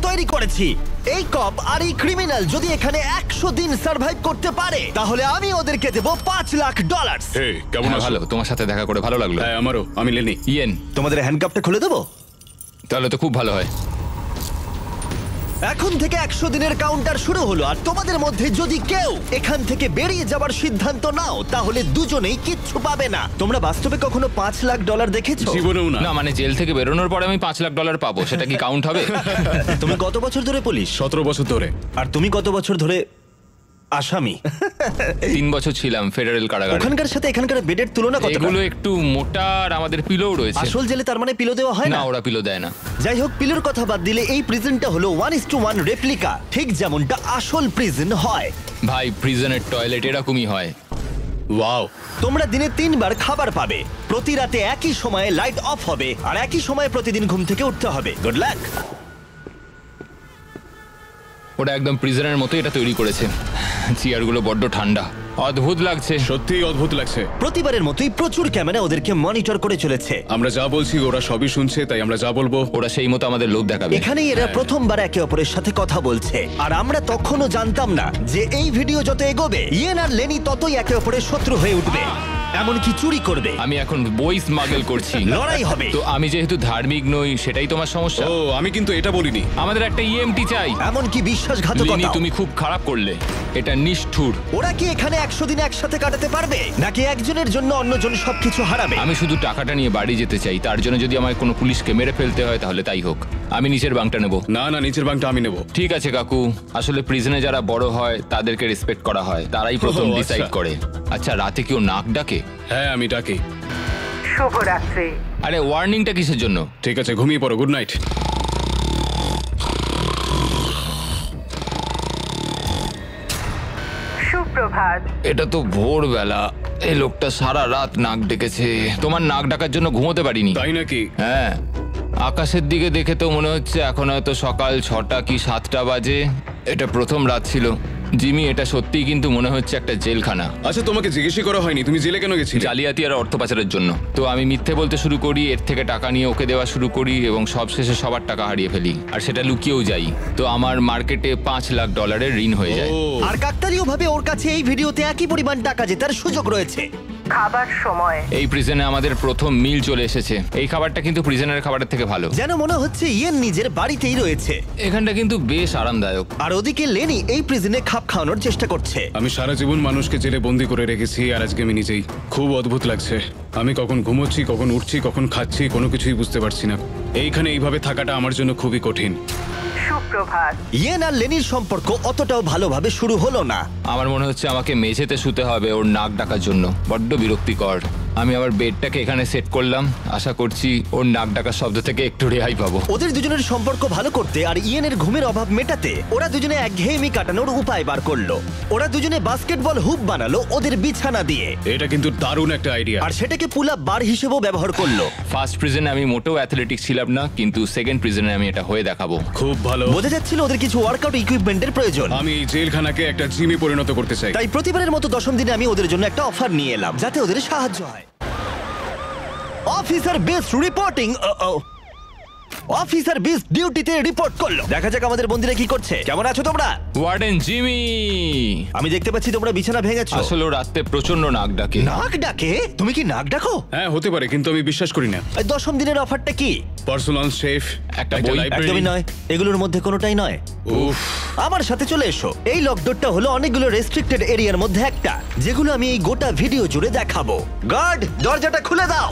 তৈরি করেছি। এই কপ আর এই ক্রিমিনাল যদি এখানে 100 দিন সার্ভাইভ করতে পারে তাহলে আমি ওদেরকে দেব $5,00,000। এই কেমন আছো? ভালো, তোমার সাথে দেখা করে ভালো লাগলো। হ্যাঁ আমারও। আমি লেনি। ইয়েন, তোমাদের হ্যান্ডকাপটা খুলে দেবো? তাহলে তো খুব ভালো হয়। এখন থেকে 100 দিনের কাউন্টার শুরু হলো, আর তোমাদের মধ্যে যদি কেউ এখান থেকে বেরিয়ে যাবার সিদ্ধান্ত নাও তাহলে দুজনেই কিচ্ছু পাবে না। তোমরা বাস্তবে কখনো $5,00,000 দেখেছো? জীবনেও না। না মানে জেল থেকে বেরোনোর পরে আমি $5,00,000 পাবো, সেটা কি কাউন্ট হবে? তুমি কত বছর ধরে পুলিশ? 17 বছর ধরে। আর তুমি কত বছর ধরে আসামি? 3 বছর ছিলাম ফেডারেল কারাগারে। ওখানকার সাথে এখানকার বেডের তুলনা কত? এগুলো একটু মোটা আর আমাদের পিলোও রয়েছে। আসল জেলে তার মানে পিলো দেওয়া হয় না, না? ওরা পিলো দেয় না। যাই হোক, পিলোর কথা বাদ দিলে এই প্রিজনটা হলো 1:1 রেপ্লিকা, ঠিক যেমনটা আসল প্রিজন হয়। ভাই, প্রিজনের টয়লেট এরকমই হয়। ওয়াও। তোমরা দিনে 3 বার খাবার পাবে, প্রতি রাতে একই সময়ে লাইট অফ হবে, আর একই সময়ে প্রতিদিন ঘুম থেকে উঠতে হবে। Good luck. ওটা একদম প্রিজনের মতো এটা তৈরি করেছে। চেয়ারগুলো বড্ড ঠান্ডা, অদ্ভুত লাগছে। সত্যিই অদ্ভুত লাগছে। প্রতিবারের মতোই প্রচুর ক্যামেরা ওদেরকে মনিটর করে চলেছে। আমরা যা বলছি ওরা সবই শুনছে, তাই আমরা যা বলবো ওরা সেই মতো আমাদের লোভ দেখাবে। এখানেই এরা প্রথমবার একে অপরের সাথে কথা বলছে, আর আমরা তখনও জানতাম না যে এই ভিডিও যত এগোবে ইয়েন আর লেনি ততই একে অপরের শত্রু হয়ে উঠবে, এমনকি চুরি করবে। আমি এখন বই স্মাগল করছি। লড়াই হবে। তো আমি যেহেতু ধার্মিক নই, সেটাই তোমার সমস্যা। ও আমি কিন্তু এটা বলিনি। আমাদের একটা ইএমটি চাই। এমনকি বিশ্বাসঘাতকতা। লিনি, তুমি খুব খারাপ করলে, এটা নিষ্ঠুর। ওরা কি এখানে 100 দিন একসাথে কাটাতে পারবে, নাকি একজনের জন্য অন্যজন সবকিছু হারাবে? আমি শুধু টাকাটা নিয়ে বাড়ি যেতে চাই, তার জন্য যদি আমায় কোনো পুলিশকে মেরে ফেলতে হয় তাহলে তাই হোক। আমি নিচের বাংটা নেব। না না, নিচের বাংটা আমি নেব। ঠিক আছে কাকু, আসলে প্রিজনে যারা বড় হয় তাদেরকে রেসপেক্ট করা হয়, তারাই প্রথম আচ্ছা। ডিসাইড করে। আচ্ছা, রাতে কেউ নাক ডাকে? হ্যাঁ আমি ডাকি। শুভরাত্রি। আরে ওয়ার্নিংটা কিসের জন্য? ঠিক আছে, ঘুমিয়ে পড়ো। Good night. সুপ্রভাত। এটা তো ভোরবেলা, এই লোকটা সারা রাত নাক ডেকেছে। তোমার নাক ডাকার জন্য ঘুমোতে পারিনি। তাই নাকি? হ্যাঁ, আকাশের দিকে দেখে তো মনে হচ্ছে এখন হয়তো সকাল 6টা কি 7টা বাজে। এটা প্রথম রাত ছিল। জিমি, এটা সত্যিই কিন্তু মনে হচ্ছে একটা জেলখানা। আচ্ছা, তোমাকে জিজ্ঞেসই করা হয়নি তুমি জেলে কেন গেছিলে? জালিয়াতি আর অর্থ পাচারের জন্য। তো আমি মিথ্যে বলতে শুরু করি, এর থেকে টাকা নিয়ে ওকে দেওয়া শুরু করি এবং সবশেষে সবার টাকা হারিয়ে ফেলি, আর সেটা লুকিয়েও যাই। তো আমার মার্কেটে $5,00,000 ঋণ হয়ে যায়। ও আর কাকতালীয় ভাবে ওর কাছে এই ভিডিওতে একই পরিমাণ টাকা জেতার সুযোগ রয়েছে। খাবার সময়। এই প্রিজনে আমাদের প্রথম মিল চলে এসেছে। এই খাবারটা কিন্তু প্রিজনের খাবারের থেকে ভালো। যেন মনে হচ্ছে ইয়েন নিজের বাড়িতেই রয়েছে। এখানটা কিন্তু বেশ আরামদায়ক। আর ওদিকে লেনি এই প্রিজনে খাপ খাওয়ানোর চেষ্টা করছে। আমি সারা জীবন মানুষকে জেলে বন্দি করে রেখেছি, আর আজকে আমি নিজেই। খুব অদ্ভুত লাগছে। আমি কখন ঘুমোচ্ছি, কখন উঠছি, কখন খাচ্ছি, কোনো কিছুই বুঝতে পারছি না। এইখানে এইভাবে থাকাটা আমার জন্য খুবই কঠিন। সুপ্রভাত। ইয়েন আর লেনির সম্পর্ক অতটাও ভালোভাবে শুরু হলো না। আমার মনে হচ্ছে আমাকে মেঝেতে শুতে হবে ওর নাক ডাকার জন্য। বড্ড বিরক্তিকর। আমি আবার বেডটাকে এখানে সেট করলাম, আশা করছি ওর নাক ডাকার শব্দ থেকে একটু রেহাই পাবো। ওদের দুজনের সম্পর্ক ভালো করতে আর ইয়েনের ঘুমের অভাব মেটাতে ওরা দুজনে একঘেয়েমি কাটানোর উপায় বার করলো। ওরা দুজনে বাস্কেটবল হুপ বানালো ওদের বিছানা দিয়ে, এটা কিন্তু দারুণ একটা আইডিয়া। আর সেটাকে পুল আপ বার হিসেবেও ব্যবহার করলো। ফার্স্ট প্রিজনে আমি মোটেও অ্যাথলেটিক ছিলাম না, কিন্তু সেকেন্ড প্রিজনে আমি এটা হয়ে দেখাবো। খুব ভালো। বোঝা যাচ্ছিল ওদের কিছু ওয়ার্কআউট ইকুইপমেন্টের প্রয়োজন। আমি এই জেলখানাকে একটা জিমে পরিণত করতে চাই। তাই প্রতিবারের মতো 10ম দিনে আমি ওদের জন্য একটা অফার নিয়ে এলাম, যাতে ওদের সাহায্য হয়। Officer best reporting. Officer best ডিউটিতে রিপোর্ট করলো। দেখা যাক আমাদের বন্ধুরা কি করছে। কেমন আছো তোমরা? ওয়ার্ডেন জিমি, আমি দেখতে পাচ্ছি তোমরা বিছানা ভেঙেছো। আসলে ও রাতে প্রচন্ড নাক ডাকে। নাক ডাকে? তুমি কি নাক ডাকো? হ্যাঁ হতে পারে, কিন্তু আমি বিশ্বাস করি না। এই 10ম দিনের অফারটা কি? পার্সোনাল শেফ, একটা বই। একদমই নয়, এগুলোর মধ্যে কোনোটাই নয়। উফ। আমার সাথে চলে এসো। এই লকডাউনটা হলো অনেকগুলো রেস্ট্রিক্টেড এরিয়ার মধ্যে একটা, যেগুলো আমি এই গোটা ভিডিও জুড়ে দেখাবো। গার্ড, দরজাটা খুলে দাও।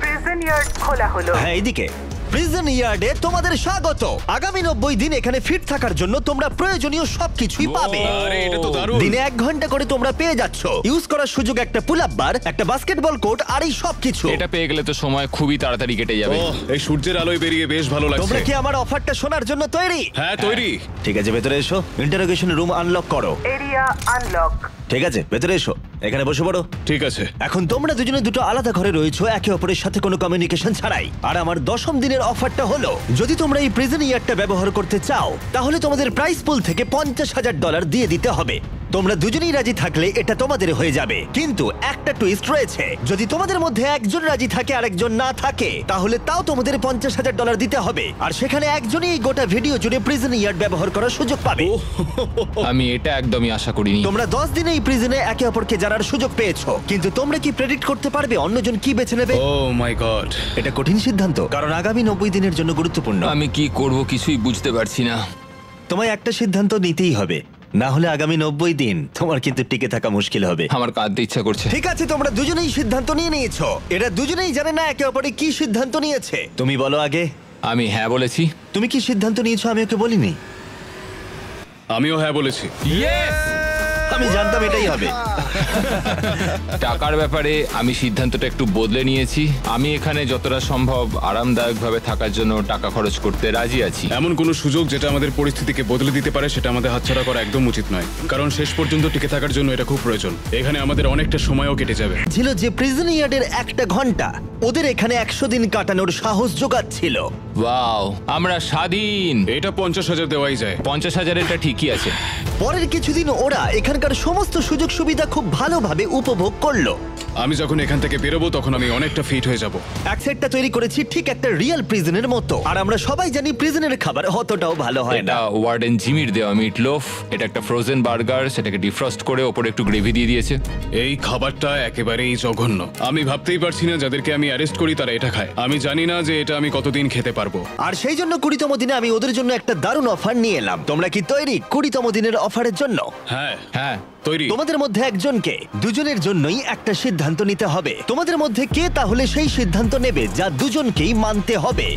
প্রিজন ইয়ার্ড খোলা হলো। হ্যাঁ, এইদিকে। প্রিজন ইয়ার্ডে তোমাদের স্বাগত। আগামী 90 দিন এখানে ফিট থাকার জন্য তোমরা প্রয়োজনীয় সবকিছুই পাবে। আরে এটা তো দারুণ। দিনে 1 ঘন্টা করে তোমরা পেয়ে যাচ্ছ। ইউজ করার সুযোগ একটা পুল আপ বার, একটা বাস্কেটবল কোর্ট, আর এই সবকিছু। এটা পেয়ে গেলে তো সময় খুবই তাড়াতাড়ি কেটে যাবে। ওহ, এই সূর্যের আলোয় বেরিয়ে বেশ ভালো লাগছে। তোমরা কি আমার অফারটা শোনার জন্য তৈরি? হ্যাঁ তৈরি। ঠিক আছে, ভেতরে এসো। ইন্টারোগেশন রুম আনলক করো। Area unlock. ঠিক আছে, ভেতরে এসো। এখানে বসে পড়ো। ঠিক আছে। এখন তোমরা দুজনে দুটো আলাদা ঘরে রয়েছো, একে অপরের সাথে কোনো কমিউনিকেশন ছাড়াই। আর আমার 10ম দিনের অফারটা হলো, যদি তোমরা এই প্রিজন ইয়ারটা ব্যবহার করতে চাও তাহলে তোমাদের প্রাইস পুল থেকে $50,000 দিয়ে দিতে হবে। তোমরা দুজনেই রাজি থাকলে এটা তোমাদের হয়ে যাবে, কিন্তু একটা টুইস্ট রয়েছে। যদি তোমাদের মধ্যে একজন রাজি থাকে আর একজন না থাকে, তাহলে তাও তোমাদের $50,000 দিতে হবে। আর সেখানে একজনই এই গোটা ভিডিও জুড়ে প্রিজন ইয়ার্ড ব্যবহার করার সুযোগ পাবে। আমি এটা একদমই আশা করিনি। তোমরা 10 দিনে এই প্রিজনে একে অপরকে জানার সুযোগ পেয়েছো, কিন্তু তোমরা কি প্রেডিক্ট করতে পারবে অন্যজন কি বেছে নেবে? ও মাই গড। এটা কঠিন সিদ্ধান্ত, কারণ আগামী 90 দিনের জন্য গুরুত্বপূর্ণ। আমি কি করব কিছুই বুঝতে পারছি না। তোমায় একটা সিদ্ধান্ত নিতেই হবে, না হলে আগামী 90 দিন তোমার কিন্তু টিকে থাকা মুশকিল হবে। আমার কাঁদতে ইচ্ছা করছে। ঠিক আছে, তোমরা দুজনেই সিদ্ধান্ত নিয়ে নিয়েছো। এরা দুজনেই জানে না একে অপরে কি সিদ্ধান্ত নিয়েছে। তুমি বলো আগে, আমি হ্যাঁ বলেছি। তুমি কি সিদ্ধান্ত নিয়েছো? আমি ওকে বলিনি। আমিও হ্যাঁ বলেছি। আমি জানতাম এটাই হবে। টাকার ব্যাপারে আমি সিদ্ধান্তটা একটু বদলে নিয়েছি। আমি এখানে যতটা সম্ভব আরামদায়কভাবে থাকার জন্য টাকা খরচ করতে রাজি আছি। এমন কোনো সুযোগ যেটা আমাদের পরিস্থিতিকে বদলে দিতে পারে সেটা আমাদের হাতছাড়া করা একদম উচিত নয়, কারণ শেষ পর্যন্ত টিকে থাকার জন্য এটা খুব প্রয়োজন। এখানে আমাদের অনেকটা সময়ও কেটে যাবে। ছিল যে প্রিজন ইয়ার্ডের একটা ঘন্টা ওদের এখানে 100 দিন কাটানোর সাহস জোগাচ্ছিল। ওয়াও, আমরা স্বাধীন। এটা 50,000 দেওয়াই যায়। 50,000 এটা ঠিকই আছে। পরের কিছুদিন ওরা এখানকার সমস্ত সুযোগ সুবিধা খুব ভালোভাবে উপভোগ করলো। আমি যখন এখান থেকে বেরোবো তখন আমি অনেকটা ফিট হয়ে যাব। এক সেটটা তৈরি করেছি ঠিক একটা রিয়েল প্রিজনের মতো, আর আমরা সবাই জানি প্রিজনের খাবার অতটাও ভালো হয় না। এটা ওয়ার্ডেন জিমির দেওয়া মিট লোফ। এটা একটা ফ্রোজেন বার্গার, সেটাকে ডিফ্রস্ট করে ওপরে একটু গ্রেভি দিয়ে দিয়েছে। এই খাবারটা একেবারেই জঘন্য। আমি ভাবতেই পারছি না যাদেরকে আমি অ্যারেস্ট করি তারা এটা খায়। আমি জানি না যে এটা আমি কতদিন খেতে পারবো। আর সেই জন্য 20তম দিনে আমি ওদের জন্য একটা দারুণ অফার নিয়ে এলাম। তোমরা কি তৈরি 20তম দিনের অফারের জন্য? হ্যাঁ হ্যাঁ, তৈরি। তোমাদের মধ্যে একজনকে দুজনের জন্যই একটা সিদ্ধান্ত নিতে হবে। তোমাদের মধ্যে কে তাহলে সেই সিদ্ধান্ত নেবে যা দুজনকেই মানতে হবে?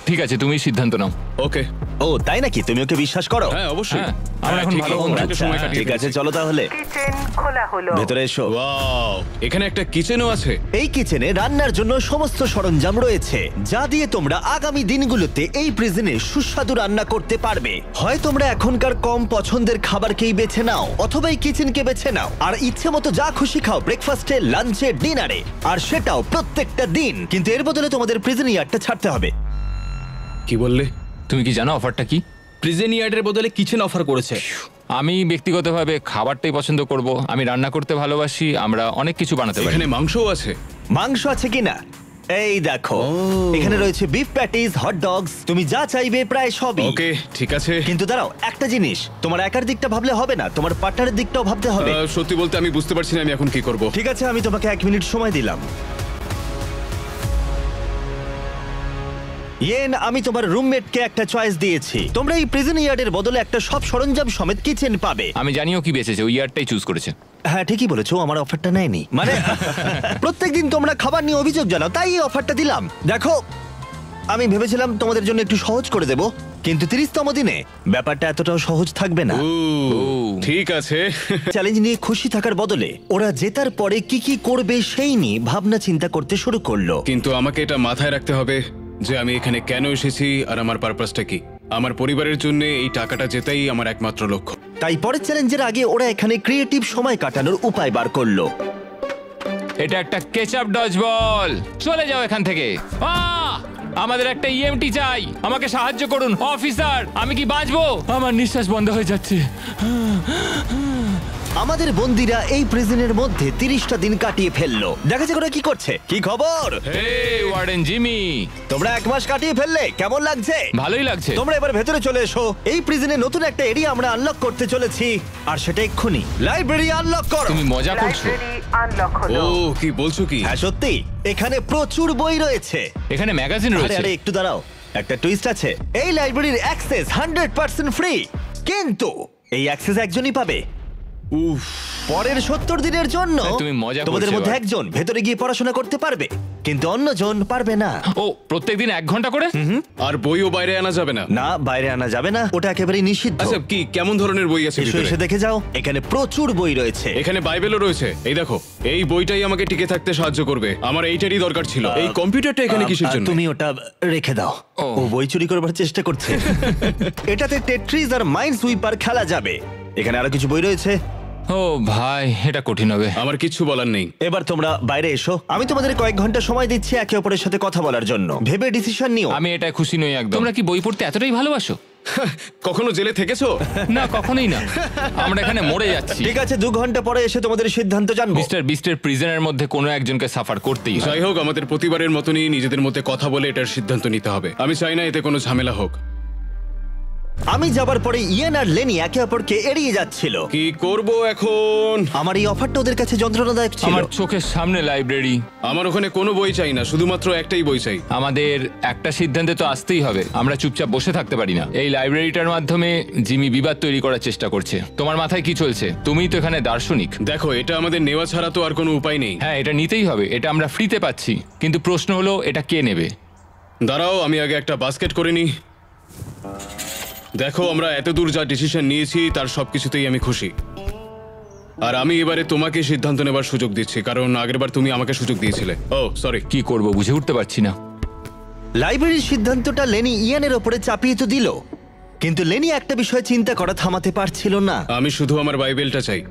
ঠিক আছে, তুমি সিদ্ধান্ত নাও। ওকে। ও তাই নাকি? তুমি ওকে বিশ্বাস করো? হ্যাঁ অবশ্যই। হ্যাঁ, আমরা এখন ঠিক ভালো আছে, বন্ধু। অনেকটা আচ্ছা, সময় কাটিয়ে ঠিক আছে, ফেলেছি। চলো তাহলে কিচেন খোলা হলো। ভেতরে এসো। ওয়াও, এখানে একটা কিচেনও আছে। এই কিচেনে রান্নার জন্য সমস্ত সরঞ্জাম রয়েছে, যা দিয়ে তোমরা আগামী দিনগুলোতে এই প্রিজনে সুস্বাদু রান্না করতে পারবে। হয় তোমরা এখনকার কম পছন্দের খাবারকেই বেছে নাও, অথবা এই কিচেনকে বেছে নাও আর ইচ্ছে মতো যা খুশি খাও ব্রেকফাস্টে, লাঞ্চে, ডিনারে, আর সেটাও প্রত্যেকটা দিন। কিন্তু এর বদলে তোমাদের প্রিজন ইয়ারটা ছাড়তে হবে। কি বললে? তুমি কি জানো অফারটা কি? প্রিজন ইয়ার্ডের বদলে কিচেন অফার করেছে। আমি ব্যক্তিগতভাবে খাবারটাই পছন্দ করব। আমি রান্না করতে ভালোবাসি। আমরা অনেক কিছু বানাতে পারি। এখানে মাংসও আছে। মাংস আছে কিনা? এই দেখো, এখানে রয়েছে বিফ প্যাটিস, হট ডগস, তুমি যা চাইবে প্রায় সবই। ওকে, ঠিক আছে। কিন্তু দাঁড়াও, একটা জিনিস, তোমার একার দিকটা ভাবলে হবে না, তোমার পার্টনারের দিকটাও ভাবতে হবে। সত্যি বলতে আমি বুঝতে পারছি না আমি এখন কি করব। ঠিক আছে, আমি তোমাকে 1 মিনিট সময় দিলাম। ইয়েন, আমি তোমার রুমমেটকে একটা চয়েস দিয়েছি। তোমরা এই প্রিজন ইয়ার্ডের বদলে একটা সব সরঞ্জাম সমেত কিচেন পাবে। আমি জানিও কি বেঁচেছে, ওই ইয়ারটাই চুজ করেছে। হ্যাঁ ঠিকই বলেছো, আমার অফারটা নেয়নি। মানে প্রত্যেকদিন তোমরা খাবার নিয়ে অভিযোগ জানাও, তাই এই অফারটা দিলাম। দেখো, আমি ভেবেছিলাম তোমাদের জন্য একটু সহজ করে দেব, কিন্তু 30তম দিনে ব্যাপারটা এতটাও সহজ থাকবে না। ঠিক আছে। চ্যালেঞ্জ নিয়ে খুশি থাকার বদলে ওরা জেতার পরে কি কি করবে সেই নিয়ে ভাবনা চিন্তা করতে শুরু করলো। কিন্তু আমাকে এটা মাথায় রাখতে হবে যে আমি এখানে কেন এসেছি আর আমার পারপাসটা কি। আমার পরিবারের জন্য এই টাকাটা জেতাই আমার একমাত্র লক্ষ্য। তাই পরের চ্যালেঞ্জের আগে ওরা এখানে ক্রিয়েটিভ সময় কাটানোর উপায় বার করলো। এটা একটা কেচাপ ডজ বল। চলে যাও এখান থেকে। আমাদের একটা ইএমটি চাই। আমাকে সাহায্য করুন অফিসার। আমি কি বাঁচবো? আমার নিঃশ্বাস বন্ধ হয়ে যাচ্ছে। আমাদের বন্দিরা এই প্রিজনের মধ্যে 30টা দিন কাটিয়ে ফেললো। দেখা যাক ওরা কি করছে। কি খবর? হে ওয়ার্ডেন জিমি, তোমরা 1 মাস কাটিয়ে ফেললে, কেমন লাগছে? ভালোই লাগছে। তোমরা এবার ভেতরে চলে এসো। এই প্রিজনে নতুন একটা এরিয়া আমরা আনলক করতে চলেছি, আর সেটা এক্ষুনি। লাইব্রেরি আনলক করো। তুমি মজা করছো? লাইব্রেরি আনলক হলো। ও কি বলছো কি? হ্যাঁ সত্যি, এখানে প্রচুর বই রয়েছে। এখানে ম্যাগাজিন আরে রয়েছে। আরে একটু দাঁড়াও, একটা টুইস্ট আছে। এই লাইব্রেরির অ্যাক্সেস 100% ফ্রি, কিন্তু এই অ্যাক্সেস একজনই পাবে। উফ, পরের 70 দিনের জন্য তুমি মজা তোমাদের করছো মধ্যে এবার। একজন ভেতরে গিয়ে পড়াশোনা করতে পারবে, কিন্তু অন্যজন পারবে না। ও, প্রত্যেকদিন 1 ঘন্টা করে? আর বইও বাইরে আনা যাবে না? না, বাইরে আনা যাবে না, ওটা একেবারেই নিষিদ্ধ। আচ্ছা, কি কেমন ধরনের বই আছে এসো, ভিতরে? এসে দেখে যাও, এখানে প্রচুর বই রয়েছে। এখানে বাইবেলও রয়েছে। এই দেখো, এই বইটাই আমাকে টিকে থাকতে সাহায্য করবে। আমার এইটারই দরকার ছিল। এই কম্পিউটারটা এখানে কিসের জন্য? তুমি ওটা রেখে দাও। ও। ও বই চুরি করবার চেষ্টা করছে। এটাতে টেট্রিস আর মাইন্ড সুইপার খেলা যাবে। এখানে আরো কিছু বই রয়েছে। ও ভাই, এটা কঠিন হবে। আমার কিচ্ছু বলার নেই। এবার তোমরা বাইরে এসো, আমি তোমাদের কয়েক ঘন্টা সময় দিচ্ছি একে অপরের সাথে কথা বলার জন্য। ভেবে ডিসিশন নিও। আমি এটা খুশি নই একদম। তোমরা কি বই পড়তে এতটাই ভালোবাসো? কখনো জেলে থেকেছো? না, কখনোই না। আমরা এখানে মরে যাচ্ছি। ঠিক আছে, 2 ঘন্টা পরে এসে তোমাদের সিদ্ধান্ত জানবো। মিস্টার বিস্টের প্রিজনের মধ্যে কোনো একজনকে সাফার করতেই হয়। যাই হোক, আমাদের প্রতিবারের মতনই নিজেদের মধ্যে কথা বলে এটার সিদ্ধান্ত নিতে হবে। আমি চাই না এতে কোনো ঝামেলা হোক। আমি যাবার পরে ইয়েন আর লেনি একে অপরকে এড়িয়ে যাচ্ছিল। কি করব এখন? আমার এই অফারটা ওদের কাছে যন্ত্রণাদায়ক ছিল। আমার চোখের সামনে লাইব্রেরি। আমার ওখানে কোনো বই চাই না, শুধুমাত্র একটাই বই চাই। আমাদের একটা সিদ্ধান্তে তো আসতেই হবে। আমরা চুপচাপ বসে থাকতে পারি না। এই লাইব্রেরিটার মাধ্যমে জিমি বিবাদ তৈরি করার চেষ্টা করছে। তোমার মাথায় কি চলছে? তুমিই তো এখানে দার্শনিক। দেখো, এটা আমাদের নেওয়া ছাড়া তো আর কোনো উপায় নেই। হ্যাঁ, এটা নিতেই হবে। এটা আমরা ফ্রিতে পাচ্ছি, কিন্তু প্রশ্ন হলো এটা কে নেবে? দাঁড়াও, আমি আগে একটা বাস্কেট করে নিই। দেখো, আমরা এত দূর যা ডিসিশন নিয়েছি তার সবকিছুতেই আমি খুশি। আর আমি এবারে তোমাকে সিদ্ধান্ত নেবার সুযোগ দিচ্ছি, কারণ আগেরবার তুমি আমাকে সুযোগ দিয়েছিলে। ও সরি। কি করব বুঝে উঠতে পারছি না। লাইব্রেরির সিদ্ধান্তটা লেনি ইয়ানের ওপরে চাপিয়ে তো দিল, কিন্তু লেনি একটা বিষয় চিন্তা করা থামাতে পারছিল না। আমি শুধু আমার বাইবেলটা চাই।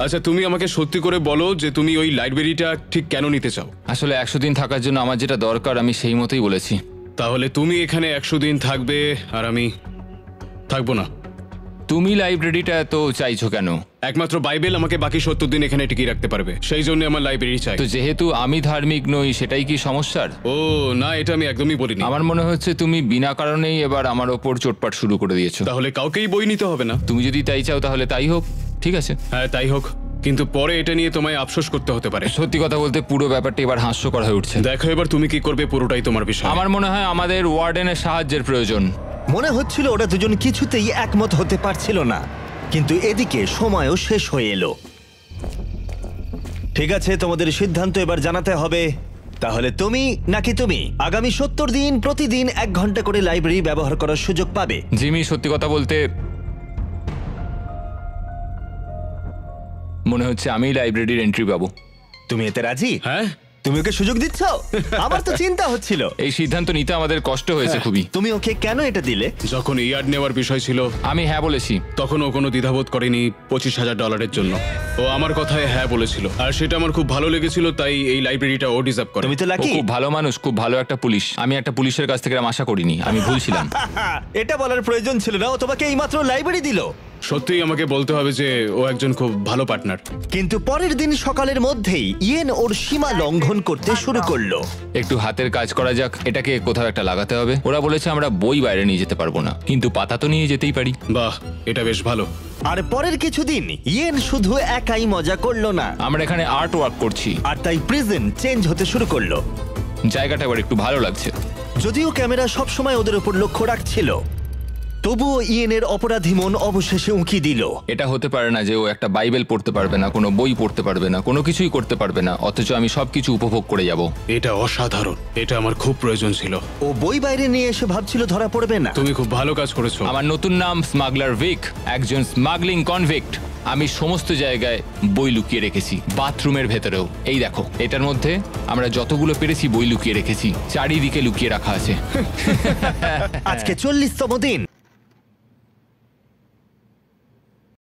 আচ্ছা, তুমি আমাকে সত্যি করে বলো যে তুমি ওই লাইব্রেরিটা ঠিক কেন নিতে চাও? আসলে 100 দিন থাকার জন্য আমার যেটা দরকার আমি সেই মতোই বলেছি। তাহলে তুমি এখানে 100 দিন থাকবে আর আমি থাকবো না। তুমি লাইব্রেরিটা তো চাইছো কেন? একমাত্র বাইবেল আমাকে বাকি 70 দিন এখানে টিকিয়ে রাখতে পারবে, সেই জন্য আমার লাইব্রেরি চাই। তো যেহেতু আমি ধার্মিক নই, সেটাই কি সমস্যার? ও না, এটা আমি একদমই বলিনি। আমার মনে হচ্ছে তুমি বিনা কারণেই এবার আমার ওপর চোটপাট শুরু করে দিয়েছো। তাহলে কাউকেই বই নিতে হবে না? তুমি যদি তাই চাও তাহলে তাই হোক, ঠিক আছে। হ্যাঁ, তাই হোক, কিন্তু পরে এটা নিয়ে তোমায় আফসোস করতে হতে পারে। সত্যি কথা বলতে পুরো ব্যাপারটা এবার হাস্যকর হয়ে উঠছে। দেখো, এবার তুমি কি করবে পুরোটাই তোমার বিষয়। আমার মনে হয় আমাদের ওয়ার্ডেনের সাহায্যের প্রয়োজন। মনে হচ্ছিল ওরা দুজন কিছুতেই একমত হতে পারছিল না, কিন্তু এদিকে সময়ও শেষ হয়ে এলো। ঠিক আছে, তোমাদের সিদ্ধান্ত এবার জানাতে হবে। তাহলে তুমি নাকি তুমি আগামী 70 দিন প্রতিদিন 1 ঘন্টা করে লাইব্রেরি ব্যবহার করার সুযোগ পাবে। জিমি, সত্যি কথা বলতে মনে হচ্ছে আমি লাইব্রেরির এন্ট্রি পাবো। তুমি এতে রাজি? হ্যাঁ, তুমি ওকে সুযোগ দিচ্ছ? আমার তো চিন্তা হচ্ছিল। এই সিদ্ধান্ত নিতে আমাদের কষ্ট হয়েছে খুবই। তুমি ওকে কেন এটা দিলে? যখন ইয়ার্ড নেওয়ার বিষয় ছিল আমি হ্যাঁ বলেছি। তখন ও কোনো দ্বিধাবোধ করেনি $25,000 জন্য। ও আমার কথায় হ্যাঁ বলেছিল, আর সেটা আমার খুব ভালো লেগেছিল, তাই এই লাইব্রেরিটা ও ডিজার্ভ করে। তুমি তো ও লাকি। খুব ভালো মানুষ, খুব ভালো একটা পুলিশ। আমি একটা পুলিশের কাছ থেকে এরম আশা করিনি, আমি ভুলছিলাম। এটা বলার প্রয়োজন ছিল না, ও তোমাকে এইমাত্র লাইব্রেরি দিল। সত্যিই আমাকে বলতে হবে যে ও একজন খুব ভালো পার্টনার। কিন্তু পরের দিন সকালের মধ্যেই ইয়েন ওর সীমা লঙ্ঘন করতে শুরু করলো। একটু হাতের কাজ করা যাক, এটাকে কোথাও একটা লাগাতে হবে। ওরা বলেছে আমরা বই বাইরে নিয়ে যেতে পারবো না, কিন্তু পাতা তো নিয়ে যেতেই পারি। বাহ, এটা বেশ ভালো। আর পরের কিছুদিন ইয়েন শুধু একাই মজা করলো না, আমরা এখানে আর্ট ওয়ার্ক করছি। আর তাই প্রিজন চেঞ্জ হতে শুরু করলো। জায়গাটা এবার একটু ভালো লাগছে। যদিও ক্যামেরা সবসময় ওদের উপর লক্ষ্য রাখছিল, তবুও ইয়েনের অপরাধী মন অবশেষে উঁকি দিল। এটা হতে পারে না যে ও একটা বাইবেল পড়তে পারবে না, কোনো বই পড়তে পারবে না, কোনো কিছুই করতে পারবে না, অথচ আমি সবকিছু উপভোগ করে যাব। এটা অসাধারণ, এটা আমার খুব প্রয়োজন ছিল। ও বই বাইরে নিয়ে এসে ভাবছিল ধরা পড়বে না। তুমি খুব ভালো কাজ করেছো। আমার নতুন নাম স্মাগলার ভিক, একজন স্মাগলিং কনভিক্ট। আমি সমস্ত জায়গায় বই লুকিয়ে রেখেছি, বাথরুমের ভেতরেও। এই দেখো, এটার মধ্যে আমরা যতগুলো পেরেছি বই লুকিয়ে রেখেছি, চারিদিকে লুকিয়ে রাখা আছে। আজকে 40তম দিন।